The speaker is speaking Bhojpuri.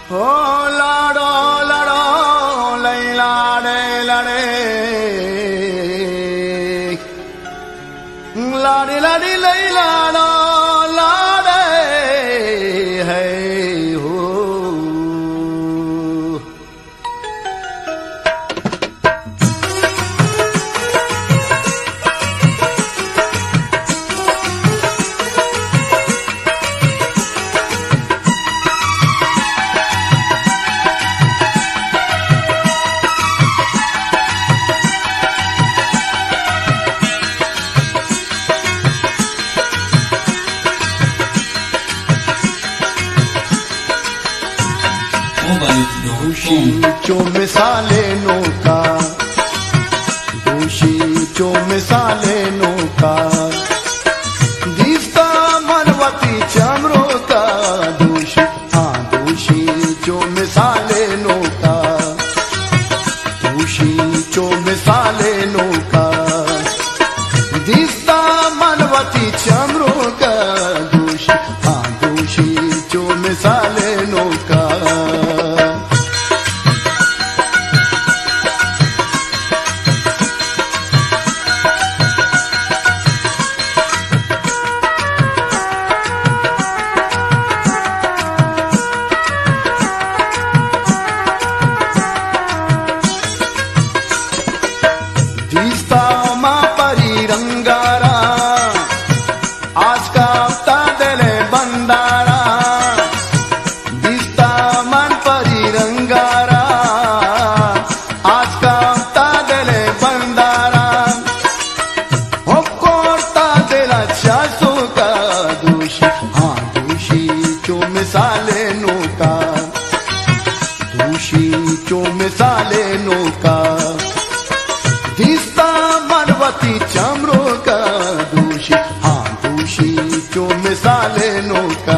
हो लाडो लाडो लैलाडे लाडे लाडी लाडी लैलाडो लाडे है हो दोषीचो मिसाले नोका दोषीचो मिसाले नोका दिसता मनवती चमरोका दोषी दोषीचो मिसाले नोका दोषीचो मिसाले नोका दिसता मनवती चमरोका दोषी दोषीचो मिसाले नोका दिसता मा परी रंगारा आज का हफ्ता दिले बंदारा दिसता मन परी रंगारा आज का हफ्ता दिले बंदारा हो कोरता दिला चासो का दोषी दोषी चो मिसाले नोका दोषी चो मिसाले नोका दिसता मनवती चमरोका दोषी दोषी चो मिसाले नोका